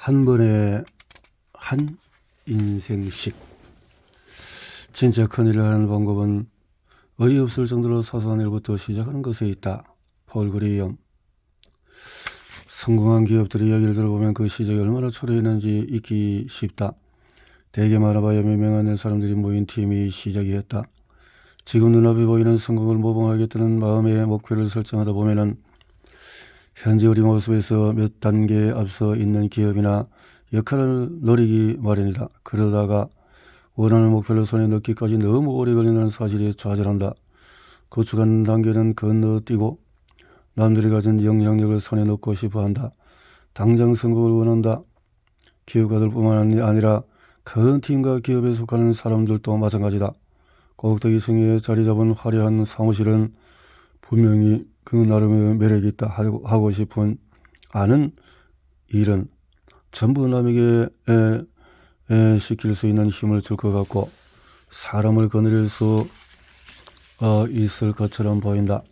한 번에 한 인생씩. 진짜 큰일을 하는 방법은 어이없을 정도로 사소한 일부터 시작하는 것에 있다. 폴 그레이엄. 성공한 기업들의 이야기를 들어보면 그 시작이 얼마나 초라했는지 잊기 쉽다. 대개 많아봐야 몇 명의 사람들이 모인 팀이 시작이었다. 지금 눈앞에 보이는 성공을 모방하겠다는 마음의 목표를 설정하다 보면은 현재 우리 모습에서 몇 단계 앞서 있는 기업이나 역할을 노리기 마련이다. 그러다가 원하는 목표를 손에 넣기까지 너무 오래 걸리는 사실에 좌절한다. 구축하는 단계는 건너뛰고 남들이 가진 영향력을 손에 넣고 싶어한다. 당장 성공을 원한다. 기업가들뿐만 아니라 큰 팀과 기업에 속하는 사람들도 마찬가지다. 꼭대기 층에 자리 잡은 화려한 사무실은 분명히 그 나름의 매력이 있다. 하고 싶은 아는 일은 전부 남에게 시킬 수 있는 힘을 줄 것 같고 사람을 거느릴 수 있을 것처럼 보인다.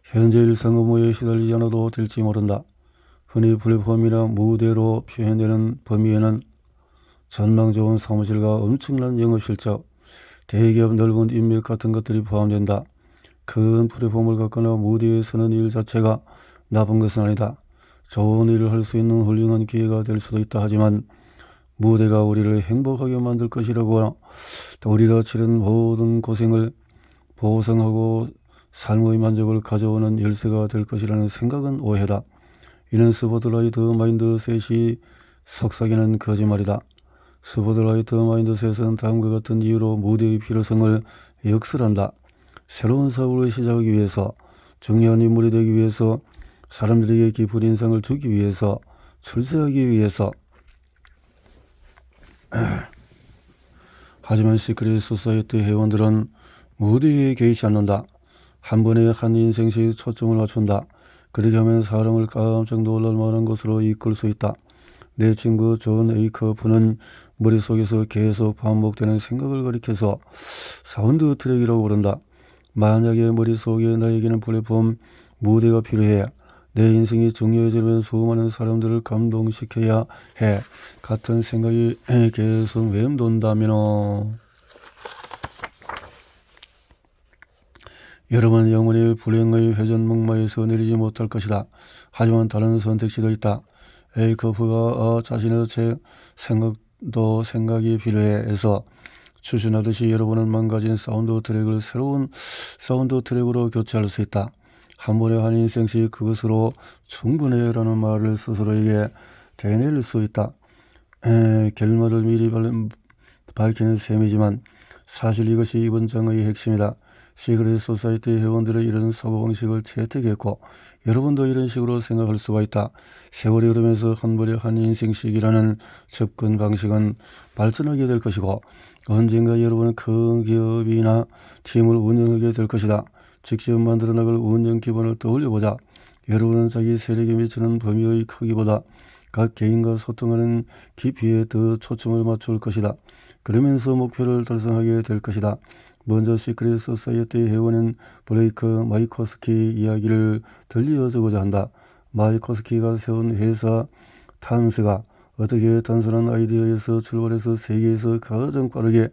현재 일상 업무에 시달리지 않아도 될지 모른다. 흔히 플랫폼이나 무대로 표현되는 범위에는 전망 좋은 사무실과 엄청난 영업 실적, 대기업 넓은 인맥 같은 것들이 포함된다. 큰 플랫폼을 갖거나 무대에 서는 일 자체가 나쁜 것은 아니다. 좋은 일을 할 수 있는 훌륭한 기회가 될 수도 있다. 하지만 무대가 우리를 행복하게 만들 것이라고 우리가 치른 모든 고생을 보상하고 삶의 만족을 가져오는 열쇠가 될 것이라는 생각은 오해다. 이는 스포트라이트 마인드셋이 속삭이는 거짓말이다. 스포트라이트 마인드셋은 다음과 같은 이유로 무대의 필요성을 역설한다. 새로운 사업을 시작하기 위해서, 중요한 인물이 되기 위해서, 사람들에게 깊은 인상을 주기 위해서, 출세하기 위해서. 하지만 시크릿 소사이어티 회원들은 무대에 개의치 않는다. 한 번에 한 인생씩 초점을 맞춘다. 그렇게 하면 사람을 깜짝 놀랄 만한 곳으로 이끌 수 있다. 내 친구 존 에이커프는 머릿속에서 계속 반복되는 생각을 가리켜서 사운드 트랙이라고 부른다. 만약에 머릿속에 나에게는 플랫폼, 무대가 필요해. 내 인생이 중요해지면 수많은 사람들을 감동시켜야 해. 같은 생각이 계속 맴돈다면 여러분 영원히 불행의 회전목마에서 내리지 못할 것이다. 하지만 다른 선택지도 있다. 에이커프가 자신의 생각이 필요해서 추진하듯이 여러분은 망가진 사운드 트랙을 새로운 사운드 트랙으로 교체할 수 있다. 한 번에 한 인생씩 그것으로 충분해 라는 말을 스스로에게 되뇌일 수 있다. 결말을 미리 밝히는 셈이지만 사실 이것이 이번 장의 핵심이다. 시크릿 소사이티 회원들의 이런 사고방식을 채택했고 여러분도 이런 식으로 생각할 수가 있다. 세월이 흐르면서 한 번에 한 인생씩이라는 접근 방식은 발전하게 될 것이고 언젠가 여러분은 큰 기업이나 팀을 운영하게 될 것이다. 직접 만들어 나갈 운영 기반을 떠올려보자. 여러분은 자기 세력에 미치는 범위의 크기보다 각 개인과 소통하는 깊이에 더 초점을 맞출 것이다. 그러면서 목표를 달성하게 될 것이다. 먼저 시크릿 소사이어티 회원인 블레이크 마이코스키 이야기를 들려주고자 한다. 마이코스키가 세운 회사 탐스가 어떻게 단순한 아이디어에서 출발해서 세계에서 가장 빠르게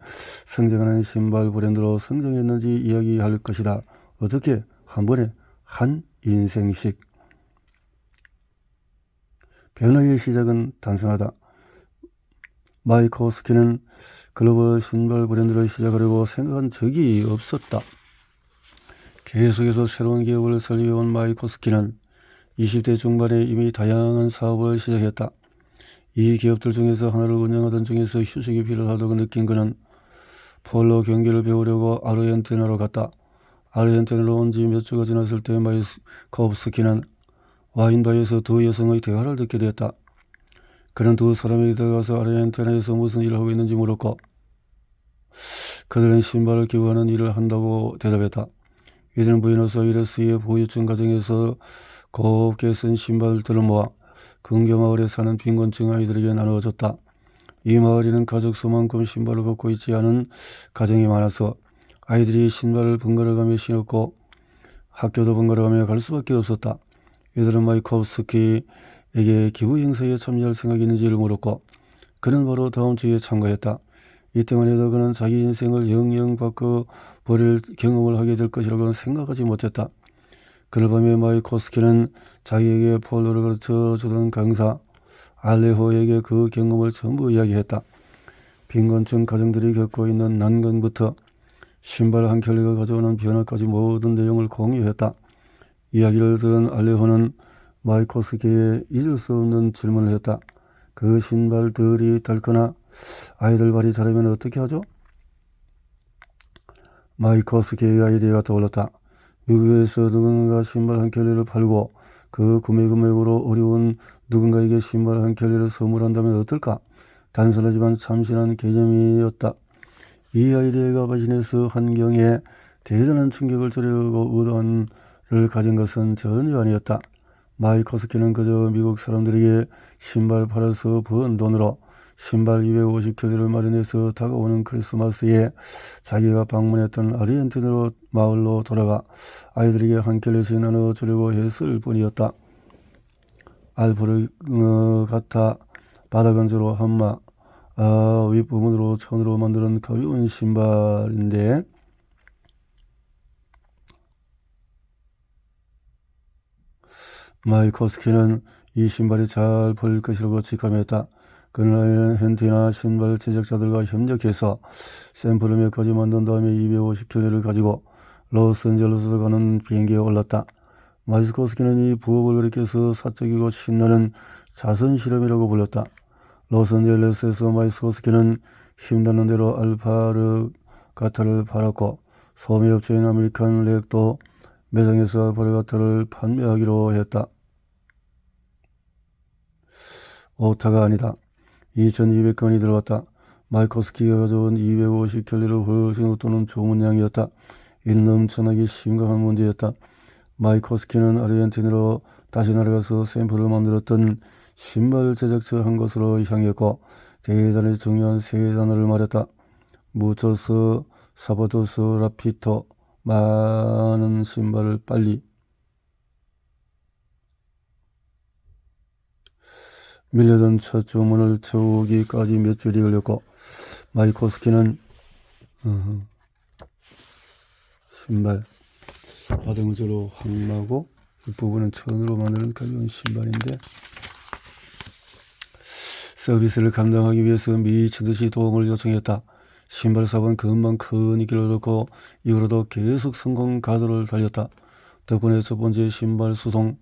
성장하는 신발 브랜드로 성장했는지 이야기할 것이다. 어떻게? 한 번에 한 인생씩. 변화의 시작은 단순하다. 마이코스키는 글로벌 신발 브랜드를 시작하려고 생각한 적이 없었다. 계속해서 새로운 기업을 설계해온 마이코스키는 20대 중반에 이미 다양한 사업을 시작했다. 이 기업들 중에서 하나를 운영하던 중에서 휴식이 필요하다고 느낀 그는 폴로 경기를 배우려고 아르헨티나로 갔다. 아르헨티나로 온 지 몇 주가 지났을 때 마이코스키는 와인바에서 두 여성의 대화를 듣게 되었다. 그는 두 사람에게 들어가서 아르헨티나에서 무슨 일을 하고 있는지 물었고 그들은 신발을 기부하는 일을 한다고 대답했다. 이들은 부에노스아이레스의 보유층 가정에서 곱게 쓴 신발들을 모아 근교 마을에 사는 빈곤층 아이들에게 나누어줬다. 이 마을에는 가족 수만큼 신발을 갖고 있지 않은 가정이 많아서 아이들이 신발을 번갈아가며 신었고 학교도 번갈아가며 갈 수밖에 없었다. 이들은 마이코스키의 에게 기부 행사에 참여할 생각이 있는지를 물었고 그는 바로 다음 주에 참가했다. 이때만 해도 그는 자기 인생을 영영 바꿔버릴 경험을 하게 될 것이라고는 생각하지 못했다. 그날 밤에 마이코스키는 자기에게 폴로를 가르쳐 주던 강사 알레호에게 그 경험을 전부 이야기했다. 빈곤층 가정들이 겪고 있는 난관부터 신발 한 켤레가 가져오는 변화까지 모든 내용을 공유했다. 이야기를 들은 알레호는 마이코스키에 잊을 수 없는 질문을 했다. 그 신발들이 닳거나 아이들 발이 자라면 어떻게 하죠? 마이코스키의 아이디어가 떠올랐다. 미국에서 누군가 신발 한 켤레를 팔고 그 구매 금액으로 어려운 누군가에게 신발 한 켤레를 선물한다면 어떨까? 단순하지만 참신한 개념이었다. 이 아이디어가 비즈니스 환경에 대단한 충격을 주려고 의도를 가진 것은 전혀 아니었다. 마이코스키는 그저 미국 사람들에게 신발 팔아서 번 돈으로 신발 250켤레를 마련해서 다가오는 크리스마스에 자기가 방문했던 아르헨티나 마을로 돌아가 아이들에게 한 켤레씩 나눠주려고 했을 뿐이었다. 알프를 같아 바다건조로 한마 윗부분으로 천으로 만드는 가벼운 신발인데 마이코스키는 이 신발이 잘 팔릴 것이라고 직감했다. 그는 아르헨티나 신발 제작자들과 협력해서 샘플을 몇 가지 만든 다음에 250켤레를 가지고 로스앤젤레스로 가는 비행기에 올랐다. 마이코스키는 이 부업을 가리켜서 사적이고 신나는 자선실험이라고 불렀다. 로스앤젤레스에서 마이코스키는 힘닿는 대로 알파르가타를 팔았고 소매업체인 아메리칸 렉도 매장에서 알파르가타를 판매하기로 했다. 오타가 아니다. 2200건이 들어왔다. 마이코스키가 가져온 250켤레를 훨씬 웃도는 주문량이었다. 이는 넘쳐나게 심각한 문제였다. 마이코스키는 아르헨티나로 다시 날아가서 샘플을 만들었던 신발 제작처 한 곳으로 향했고 대단히 중요한 세 단어를 말했다. 무초스, 사보토스, 라피토. 많은 신발을 빨리. 밀려든 첫 주문을 채우기까지 몇 줄이 걸렸고 마이코스키는 신발 바닥으로 황마고 윗부분은 천으로 만드는 가벼운 신발인데 서비스를 감당하기 위해서 미치듯이 도움을 요청했다. 신발사업은 금방 큰 인기를 얻고 이후로도 계속 성공 가도를 달렸다. 덕분에 첫 번째 신발 수송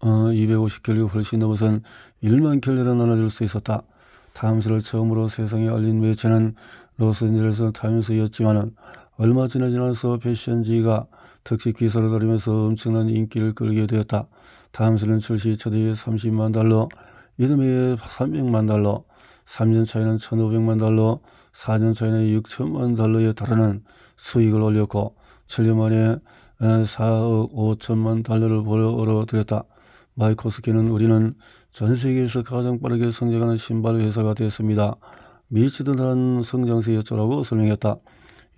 250켤레가 훨씬 넘어선 1만 켤레를 나눠줄 수 있었다. 타임스를 처음으로 세상에 알린 매체는 로스앤젤레스 타임스였지만 얼마 지나지 않아서 패션지가 특집 기사를 다루면서 엄청난 인기를 끌게 되었다. 타임스는 출시 첫 해에 30만 달러, 이듬해에 300만 달러, 3년 차에는 1,500만 달러, 4년 차에는 6천만 달러에 달하는 수익을 올렸고 7년 만에 4억 5천만 달러를 벌어들였다. 마이코스키는 우리는 전 세계에서 가장 빠르게 성장하는 신발 회사가 되었습니다. 미치듯 한 성장세였죠라고 설명했다.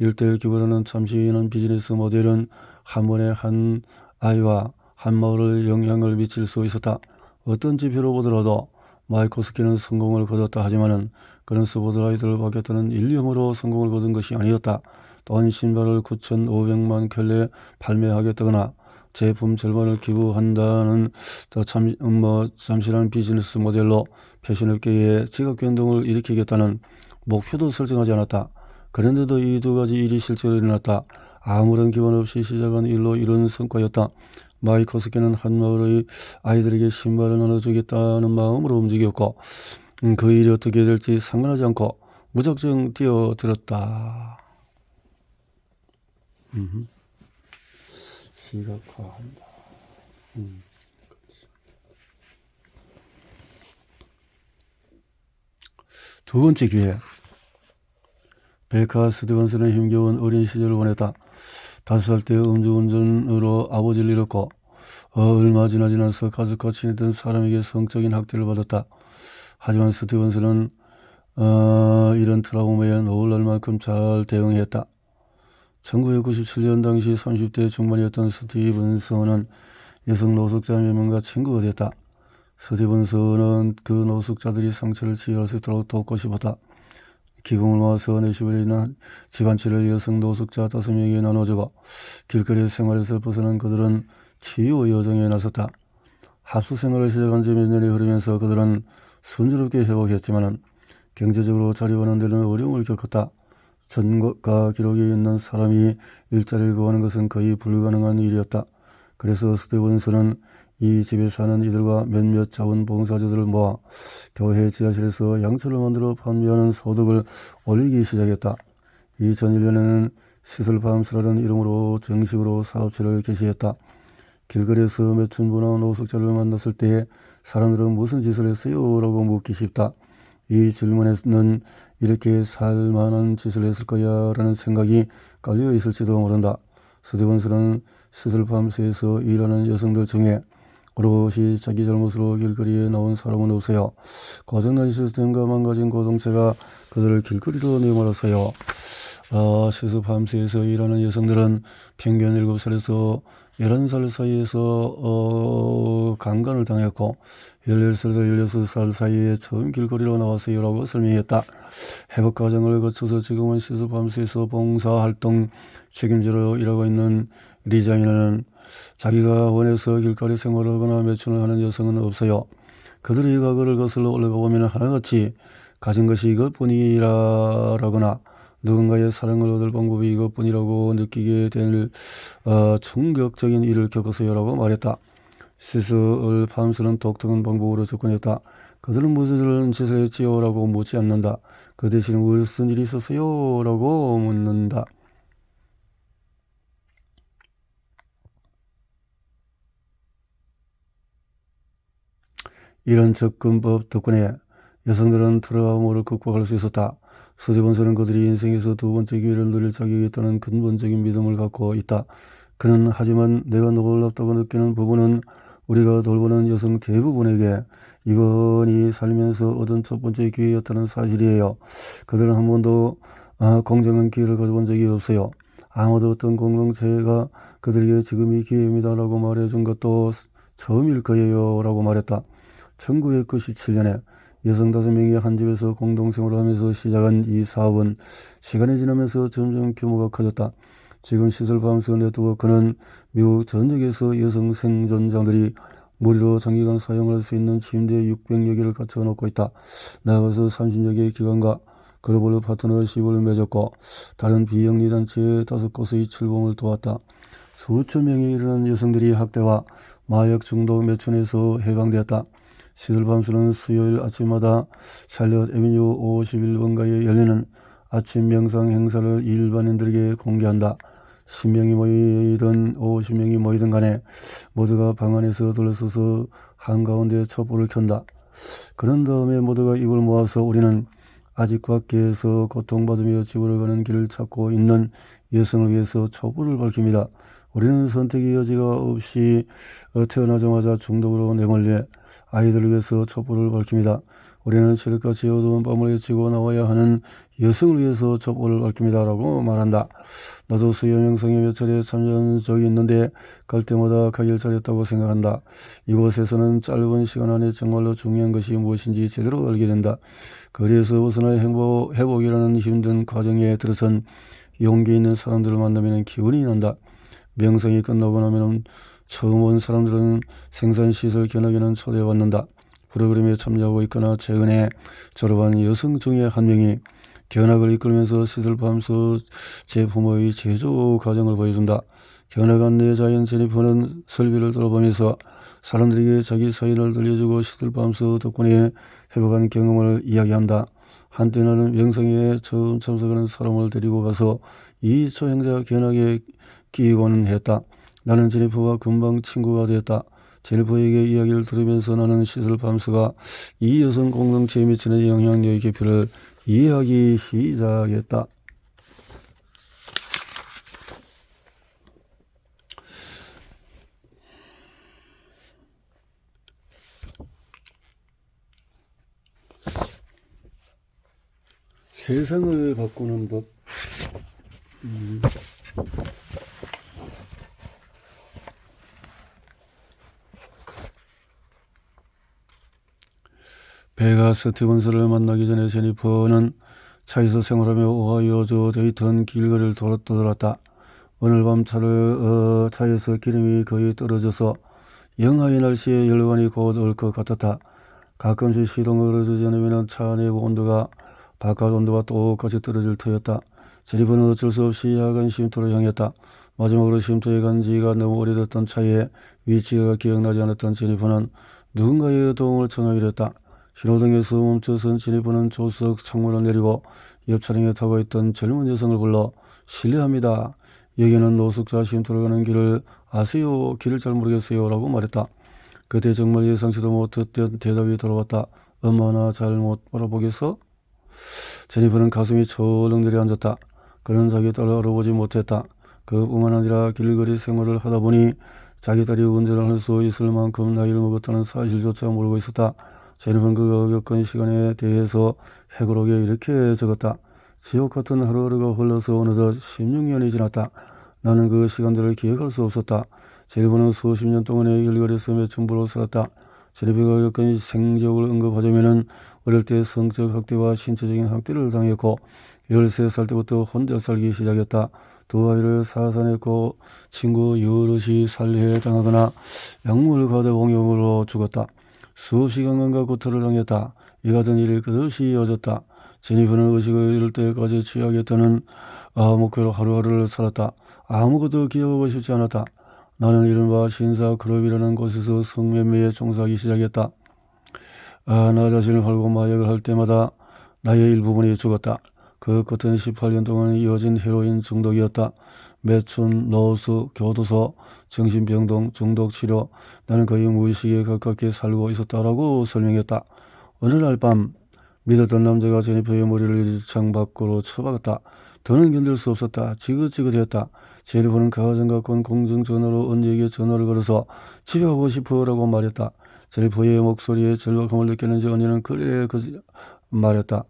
1:1 규모라는 참신한 비즈니스 모델은 한 번에 한 아이와 한 마을을 영향을 미칠 수 있었다. 어떤 지표로 보더라도 마이코스키는 성공을 거뒀다 하지만은 그는 스포트라이트를 받겠다는 일념으로 성공을 거둔 것이 아니었다. 또한 신발을 9,500만 켤레 판매하겠다거나 제품 절반을 기부한다는 잠실한 비즈니스 모델로 패션업계에 지각 변동을 일으키겠다는 목표도 설정하지 않았다. 그런데도 이 두 가지 일이 실제로 일어났다. 아무런 기반 없이 시작한 일로 이룬 성과였다. 마이코스키는 한 마을의 아이들에게 신발을 나눠주겠다는 마음으로 움직였고 그 일이 어떻게 될지 상관하지 않고 무작정 뛰어들었다. 시각화한다. 두 번째 기회. 베카 스티븐스는 힘겨운 어린 시절을 보냈다. 5살 때 음주운전으로 아버지를 잃었고 얼마 지나지 않아서 가족과 친했던 사람에게 성적인 학대를 받았다. 하지만 스티븐스는 이런 트라우마에 놀랄 만큼 잘 대응했다. 1997년 당시 30대 중반이었던 스티븐스는 여성 노숙자 몇 명과 친구가 됐다. 스티븐스는 그 노숙자들이 상처를 치유할 수 있도록 돕고 싶었다. 기금을 모아서 내시부에 있는 집안치를 여성 노숙자 5명에게 나눠주고 길거리 생활에서 벗어난 그들은 치유 여정에 나섰다. 합숙 생활을 시작한 지 몇 년이 흐르면서 그들은 순조롭게 회복했지만 경제적으로 자립하는 데는 어려움을 겪었다. 전과 기록이 있는 사람이 일자리를 구하는 것은 거의 불가능한 일이었다. 그래서 스티븐스는 이 집에 사는 이들과 몇몇 자원봉사자들을 모아 교회 지하실에서 양초를 만들어 판매하는 소득을 올리기 시작했다. 2001년에는 시슬팜스라는 이름으로 정식으로 사업체를 개시했다. 길거리에서 매춘부나 노숙자를 만났을 때 사람들은 무슨 짓을 했어요? 라고 묻기 쉽다. 이 질문에는 이렇게 살만한 짓을 했을 거야 라는 생각이 깔려 있을지도 모른다. 스티븐스는 시슬팜스에서 일하는 여성들 중에 오롯이 자기 잘못으로 길거리에 나온 사람은 없어요. 고장난 시스템과 망가진 공동체가 그들을 길거리로 내몰았어요. 시슬팜스에서 일하는 여성들은 평균 7살에서 11살 사이에서 강간을 당했고 11살에서 16살 사이에 처음 길거리로 나왔어요 라고 설명했다. 회복 과정을 거쳐서 지금은 시슬팜스에서 봉사활동 책임자로 일하고 있는 리자이너는 자기가 원해서 길거리 생활을 하거나 매춘을 하는 여성은 없어요. 그들의 과거를 거슬러 올라가 보면 하나같이 가진 것이 이것뿐이라거나 누군가의 사랑을 얻을 방법이 이것뿐이라고 느끼게 될 충격적인 일을 겪었어요 라고 말했다. 시슬팜스는 독특한 방법으로 접근했다. 그들은 무슨 짓을 했지요? 라고 묻지 않는다. 그 대신 무슨 일이 있었어요? 라고 묻는다. 이런 접근법 덕분에 여성들은 트라우마를 극복할 수 있었다. 스티븐스는 그들이 인생에서 두 번째 기회를 누릴 자격이 있다는 근본적인 믿음을 갖고 있다. 그는 하지만 내가 놀랍다고 느끼는 부분은 우리가 돌보는 여성 대부분에게 이번이 살면서 얻은 첫 번째 기회였다는 사실이에요. 그들은 한 번도 공정한 기회를 가져본 적이 없어요. 아무도 어떤 공동체가 그들에게 지금이 기회입니다 라고 말해준 것도 처음일 거예요 라고 말했다. 1997년에 여성 5명이 한 집에서 공동생활을 하면서 시작한 이 사업은 시간이 지나면서 점점 규모가 커졌다. 지금 시슬팜스 네트워크는 미국 전역에서 여성 생존자들이 무료로 장기간 사용할 수 있는 침대 600여 개를 갖춰놓고 있다. 나아가서 30여 개의 기관과 글로벌 파트너십을 맺었고 다른 비영리 단체 5곳의 출범을 도왔다. 수천 명에 이르는 여성들이 학대와 마약 중독 매춘에서 해방되었다. 시슬팜스는 수요일 아침마다 샬럿 애비뉴 51번가에 열리는 아침 명상 행사를 일반인들에게 공개한다. 10명이 모이든 50명이 모이든 간에 모두가 방 안에서 둘러서서 한가운데 촛불을 켠다. 그런 다음에 모두가 입을 모아서 우리는 아직 밖에서 고통받으며 집으로 가는 길을 찾고 있는 여성을 위해서 촛불을 밝힙니다. 우리는 선택의 여지가 없이 태어나자마자 중독으로 내몰려 아이들을 위해서 촛불을 밝힙니다. 우리는 칠흑같이 어두운 밤을 헤치고 나와야 하는 여성을 위해서 촛불을 밝힙니다 라고 말한다. 나도 수요 명상에 몇 차례 참여한 적이 있는데 갈 때마다 가길 잘했다고 생각한다. 이곳에서는 짧은 시간 안에 정말로 중요한 것이 무엇인지 제대로 알게 된다. 거리에서 벗어나 회복이라는 힘든 과정에 들어선 용기 있는 사람들을 만나면 기운이 난다. 명상이 끝나고 나면 처음 온 사람들은 생산시설 견학에는 초대받는다. 프로그램에 참여하고 있거나 최근에 졸업한 여성 중에 한 명이 견학을 이끌면서 시슬팜스 제품의 제조 과정을 보여준다. 견학한 내자인 제니퍼는 설비를 돌아보면서 사람들에게 자기 사연을 들려주고 시슬팜스 덕분에 회복한 경험을 이야기한다. 한때 나는 명상에 처음 참석하는 사람을 데리고 가서 이 초행자 견학에 끼고는 했다. 나는 제니퍼와 금방 친구가 되었다. 제니퍼에게 이야기를 들으면서 나는 시슬팜스가 이 여성 공동체에 미치는 영향력의 깊이를 이해하기 시작했다. 세상을 바꾸는 법. 배가 스티븐스를 만나기 전에 제니퍼는 차에서 생활하며 오하이오주 데이턴 길거리를 떠돌았다. 오늘 밤 차에서 기름이 거의 떨어져서 영하의 날씨에 열관이 곧 올 것 같았다. 가끔씩 시동을 걸어주지 않으면 차 내부 온도가 바깥 온도와 똑같이 떨어질 터였다. 제니퍼는 어쩔 수 없이 야간 쉼터로 향했다. 마지막으로 쉼터에 간 지가 너무 오래됐던 차의 위치가 기억나지 않았던 제니퍼는 누군가의 도움을 청하기로 했다. 신호등에서 멈춰선 제니퍼는 조수석 창문을 내리고 옆 차량에 타고 있던 젊은 여성을 불러 실례합니다. 여기는 노숙자 쉼터로 가는 길을 아세요? 길을 잘 모르겠어요. 라고 말했다. 그때 정말 예상치도 못했던 대답이 돌아왔다. 엄마 나 잘못 바라보겠어? 제니퍼는 가슴이 철렁 내려앉았다. 그는 자기 딸을 알아보지 못했다. 그뿐만 아니라 길거리 생활을 하다 보니 자기 딸이 운전을 할 수 있을 만큼 나이를 먹었다는 사실조차 모르고 있었다. 제니퍼는 그가 겪은 시간에 대해서 해고록에 이렇게 적었다. 지옥 같은 하루하루가 흘러서 어느덧 16년이 지났다. 나는 그 시간들을 기억할 수 없었다. 제니퍼는 수십 년 동안의 길거리에서 매춘부로 살았다. 제니퍼가 겪은 생적을 언급하자면 어릴 때 성적 학대와 신체적인 학대를 당했고 13살 때부터 혼자 살기 시작했다. 두 아이를 사산했고 친구 여럿이 살해에 당하거나 약물 과다 공격으로 죽었다. 수시간간과 구타를 당했다. 이 같은 일이 끝없이 이어졌다. 제니퍼는 의식을 잃을 때까지 취하겠다는 목표로 하루하루를 살았다. 아무것도 기억하고 싶지 않았다. 나는 이른바 신사 클럽이라는 곳에서 성매매에 종사하기 시작했다. 나 자신을 팔고 마약을 할 때마다 나의 일부분이 죽었다. 그 끝은 18년 동안 이어진 헤로인 중독이었다. 매춘, 노수, 교도소, 정신병동, 중독치료, 나는 거의 무의식에 가깝게 살고 있었다라고 설명했다. 어느 날 밤 믿었던 남자가 제니퍼의 머리를 창 밖으로 쳐박았다. 더는 견딜 수 없었다. 지긋지긋했다. 제니퍼는 가정 갖고 온 공중전화로 언니에게 전화를 걸어서 집에 가고 싶어라고 말했다. 제니퍼의 목소리에 절박함을 느꼈는지 언니는 그래 말했다.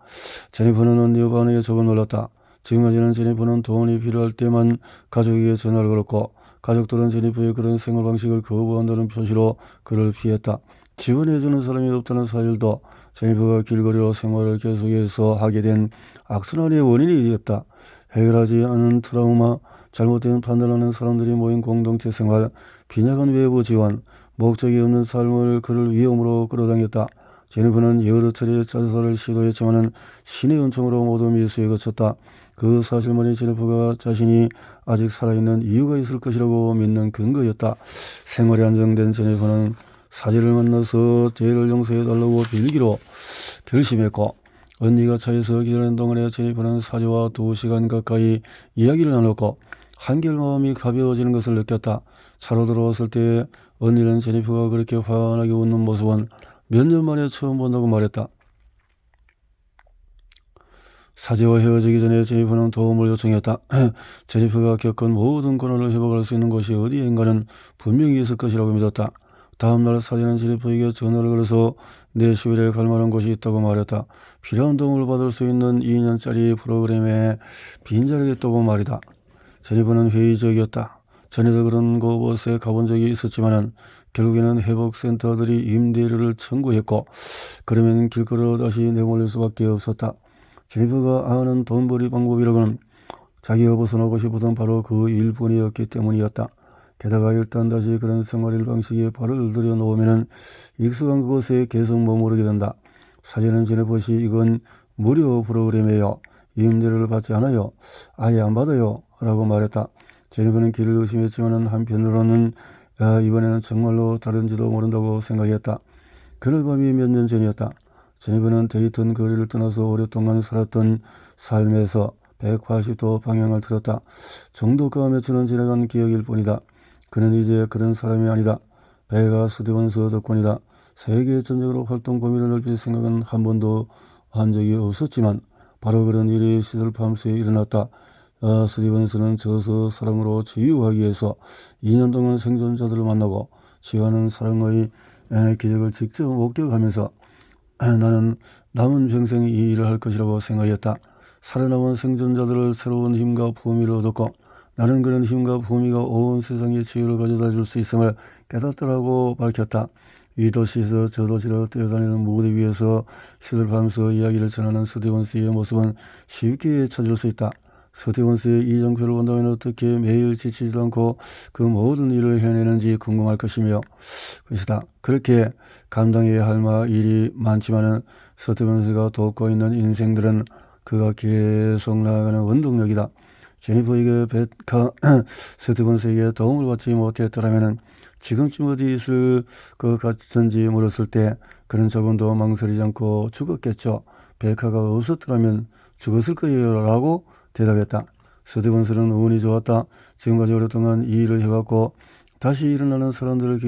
제니퍼는 언니의 반응에 조금 놀랐다. 지금까지는 제니퍼는 돈이 필요할 때만 가족에게 전화를 걸었고 가족들은 제니퍼의 그런 생활 방식을 거부한다는 표시로 그를 피했다. 지원해주는 사람이 없다는 사실도 제니퍼가 길거리로 생활을 계속해서 하게 된 악순환의 원인이 되었다. 해결하지 않은 트라우마, 잘못된 판단하는 사람들이 모인 공동체 생활, 빈약한 외부 지원, 목적이 없는 삶을 그를 위험으로 끌어당겼다. 제니퍼는 여러 차례 자살을 시도했지만 신의 은총으로 모두 미수에 그쳤다. 그 사실만이 제니퍼가 자신이 아직 살아있는 이유가 있을 것이라고 믿는 근거였다. 생활이 안정된 제니퍼는 사제를 만나서 죄를 용서해달라고 빌기로 결심했고 언니가 차에서 기다리는 동안에 제니퍼는 사제와 2시간 가까이 이야기를 나눴고 한결 마음이 가벼워지는 것을 느꼈다. 차로 들어왔을 때 언니는 제니퍼가 그렇게 환하게 웃는 모습은 몇 년 만에 처음 본다고 말했다. 사제와 헤어지기 전에 제니퍼는 도움을 요청했다. 제니퍼가 겪은 모든 고난을 회복할 수 있는 곳이 어디인가는 분명히 있을 것이라고 믿었다. 다음날 사제는 제니퍼에게 전화를 걸어서 내슈빌에 갈 만한 곳이 있다고 말했다. 필요한 도움을 받을 수 있는 2년짜리 프로그램에 빈자리가 있다고 말이다. 제니퍼는 회의적이었다. 전에도 그런 곳에 가본 적이 있었지만 결국에는 회복센터들이 임대료를 청구했고 그러면 길거리로 다시 내몰릴 수밖에 없었다. 제니퍼가 아는 돈벌이 방법이라고는 자기가 벗어나고 싶었던 바로 그 일뿐이었기 때문이었다. 게다가 일단 다시 그런 생활 방식에 발을 들여놓으면 익숙한 그곳에 계속 머무르게 된다. 사제는 제니퍼시 이건 무료 프로그램이에요. 임대료를 받지 않아요. 아예 안 받아요. 라고 말했다. 제니퍼는 길을 의심했지만 한편으로는 이번에는 정말로 다른지도 모른다고 생각했다. 그날 밤이 몇 년 전이었다. 제니퍼는 데이턴 거리를 떠나서 오랫동안 살았던 삶에서 180도 방향을 틀었다. 중독과 며칠은 지나간 기억일 뿐이다. 그는 이제 그런 사람이 아니다. 배가 스티븐스 덕분이다. 세계전적으로 활동 범위를 넓힐 생각은 한 번도 한 적이 없었지만 바로 그런 일이 시들 밤새 일어났다. 스티븐스는 저서 사랑으로 치유하기 위해서 2년 동안 생존자들을 만나고 치유하는 사랑의 기적을 직접 목격하면서 나는 남은 평생 이 일을 할 것이라고 생각했다. 살아남은 생존자들을 새로운 힘과 부미를 얻었고 나는 그런 힘과 부미가 온 세상에 치유를 가져다 줄 수 있음을 깨닫더라고 밝혔다. 이 도시에서 저 도시로 뛰어다니는 무대 위에서 시들하면서 이야기를 전하는 스티븐스의 모습은 쉽게 찾을 수 있다. 스티븐스의 이정표를 본다면 어떻게 매일 지치지도 않고 그 모든 일을 해내는지 궁금할 것이다. 그렇게 감당해야 할 일이 많지만은 스티븐스가 돕고 있는 인생들은 그가 계속 나아가는 원동력이다. 제니퍼에게 베카 스티븐스에게 도움을 받지 못했더라면 지금쯤 어디 있을 것 같은지 물었을 때 그는 조금도 망설이지 않고 죽었겠죠. 베카가 없었더라면 죽었을 거예요 라고 대답했다. 스티븐스는 운이 좋았다. 지금까지 오랫동안 이 일을 해왔고 다시 일어나는 사람들을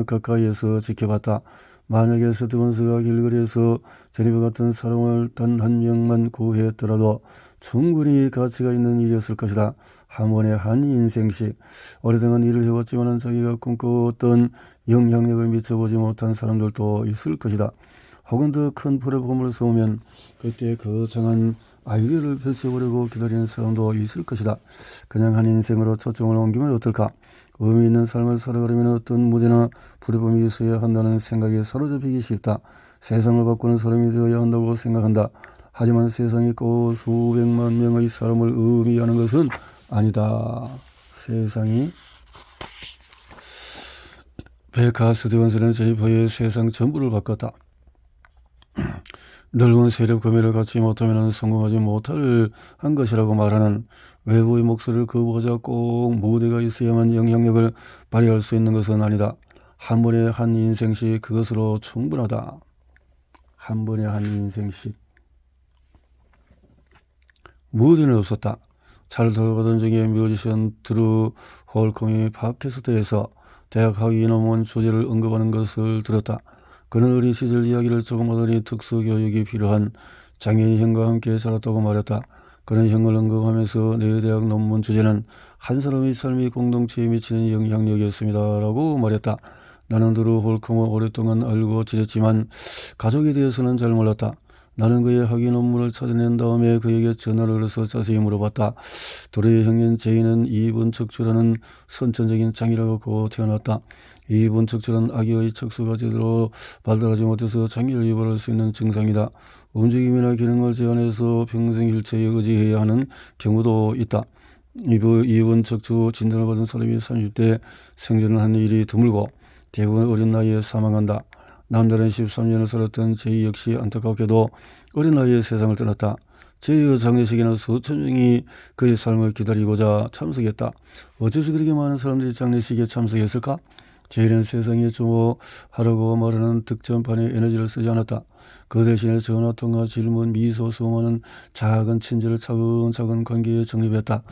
가까이에서 지켜봤다. 만약에 스티븐스가 길거리에서 제니퍼 같은 사람을 단 한 명만 구했더라도 충분히 가치가 있는 일이었을 것이다. 한 번에 한 인생씩. 오래동안 일을 해왔지만 자기가 꿈꿔왔던 영향력을 미쳐보지 못한 사람들도 있을 것이다. 혹은 더 큰 플랫폼을 세우면 그때 거창한 아이디어를 펼쳐보려고 기다리는 사람도 있을 것이다. 그냥 한 인생으로 초점을 옮기면 어떨까? 의미 있는 삶을 살아가려면 어떤 무대나 플랫폼이 있어야 한다는 생각에 사로잡히기 쉽다. 세상을 바꾸는 사람이 되어야 한다고 생각한다. 하지만 세상이 꼭 수백만 명의 사람을 의미하는 것은 아니다. 세상이 베카 스티븐스는 제니퍼의 세상 전부를 바꿨다. 넓은 세력 구매를 갖지 못하면 성공하지 못할 한 것이라고 말하는 외부의 목소리를 거부하자 꼭 무대가 있어야만 영향력을 발휘할 수 있는 것은 아니다. 한 번에 한 인생씩 그것으로 충분하다. 한 번에 한 인생씩. 무대는 없었다. 잘 돌아가던 중에 뮤지션 드루 홀컴이 팟캐스트에서 대학 학위 논문 주제를 언급하는 것을 들었다. 그는 어린 시절 이야기를 조금 하더니 특수교육이 필요한 장애인 형과 함께 자랐다고 말했다. 그는 형을 언급하면서 내 대학 논문 주제는 한 사람의 삶이 공동체에 미치는 영향력이었습니다. 라고 말했다. 나는 드루 홀컴을 오랫동안 알고 지냈지만 가족에 대해서는 잘 몰랐다. 나는 그의 학위 논문을 찾아낸 다음에 그에게 전화를 걸어서 자세히 물어봤다. 드루의 형인 제이는 2분 척추라는 선천적인 장애라고 태어났다. 2분 척추는 아기의 척수가 제대로 발달하지 못해서 장애를 유발할 수 있는 증상이다. 움직임이나 기능을 제한해서 평생 휠체어에 의지해야 하는 경우도 있다. 2분 척추 진단을 받은 사람이 30대 생존을 하는 일이 드물고 대부분 어린 나이에 사망한다. 남다른 13년을 살았던 제이 역시 안타깝게도 어린 나이에 세상을 떠났다. 제이의 장례식에는 수천 명이 그의 삶을 기다리고자 참석했다. 어째서 그렇게 많은 사람들이 장례식에 참석했을까? 제이는 세상에 주목하라고 말하는 득점판에 에너지를 쓰지 않았다. 그 대신에 전화통화, 질문, 미소, 수많은 작은 친절을 차근차근 관계에 정립했다.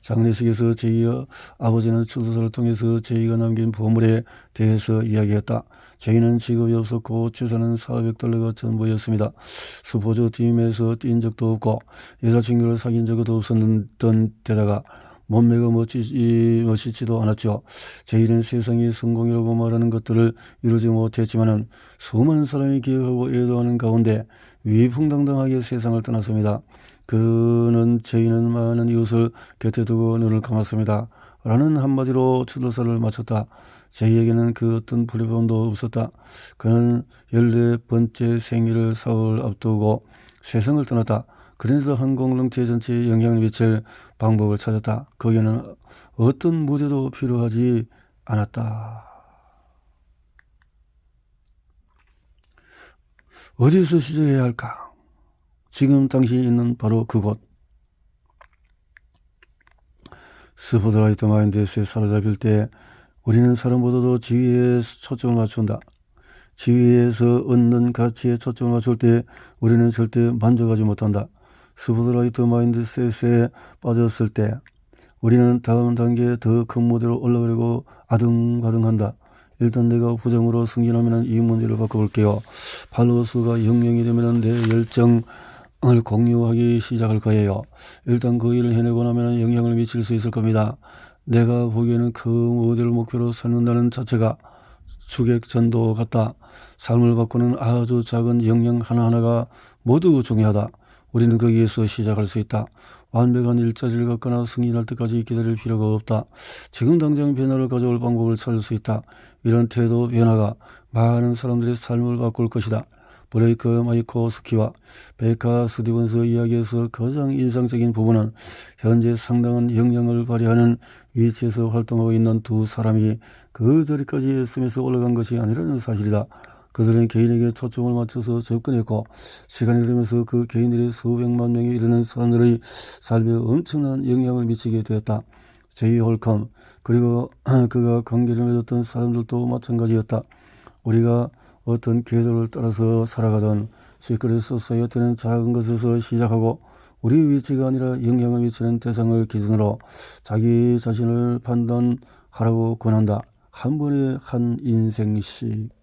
장례식에서 제이의 아버지는 추도사를 통해서 제이가 남긴 보물에 대해서 이야기했다. 제이는 직업이 없었고 재산은 $400가 전부였습니다. 스포츠 팀에서 뛴 적도 없고 여자친구를 사귄 적도 없었던 데다가 몸매가 멋있지도 않았죠. 제이는 세상이 성공이라고 말하는 것들을 이루지 못했지만은 수많은 사람이 기억하고 애도하는 가운데 위풍당당하게 세상을 떠났습니다. 그는 제이는 많은 이웃을 곁에 두고 눈을 감았습니다. 라는 한마디로 추도사를 마쳤다. 제이에게는 그 어떤 플랫폼도 없었다. 그는 14번째 생일을 사흘 앞두고 세상을 떠났다. 그래서 한 공동체 전체에 영향을 미칠 방법을 찾았다. 거기에는 어떤 무대도 필요하지 않았다. 어디서 시작해야 할까? 지금 당신이 있는 바로 그곳. 스포트라이트 마인드에 사로잡힐 때 우리는 사람보다도 지위에 초점을 맞춘다. 지위에서 얻는 가치에 초점을 맞출 때 우리는 절대 만족하지 못한다. 스포트라이트 마인드셋에 빠졌을 때 우리는 다음 단계에 더 큰 무대로 올라가려고 아등바등한다. 일단 내가 부정으로 승진하면 이 문제를 바꿔볼게요. 팔로워수가 0명이 되면 내 열정을 공유하기 시작할 거예요. 일단 그 일을 해내고 나면 영향을 미칠 수 있을 겁니다. 내가 보기에는 그 무대를 목표로 삼는다는 자체가 주객전도 같다. 삶을 바꾸는 아주 작은 영역 하나하나가 모두 중요하다. 우리는 거기에서 시작할 수 있다. 완벽한 일자리를 갖거나 승진할 때까지 기다릴 필요가 없다. 지금 당장 변화를 가져올 방법을 찾을 수 있다. 이런 태도 변화가 많은 사람들의 삶을 바꿀 것이다. 브레이크 마이코스키와 베카 스티븐스 이야기에서 가장 인상적인 부분은 현재 상당한 영향을 발휘하는 위치에서 활동하고 있는 두 사람이 그 자리까지 SM에서 올라간 것이 아니라는 사실이다. 그들은 개인에게 초점을 맞춰서 접근했고 시간이 흐르면서 그 개인들이 수백만 명에 이르는 사람들의 삶에 엄청난 영향을 미치게 되었다. 제이 홀컴 그리고 그가 관계를 맺었던 사람들도 마찬가지였다. 우리가 어떤 궤도를 따라서 살아가던 시크릿 소사이어티는 작은 것에서 시작하고 우리 위치가 아니라 영향을 미치는 대상을 기준으로 자기 자신을 판단하라고 권한다. 한 번에 한 인생씩.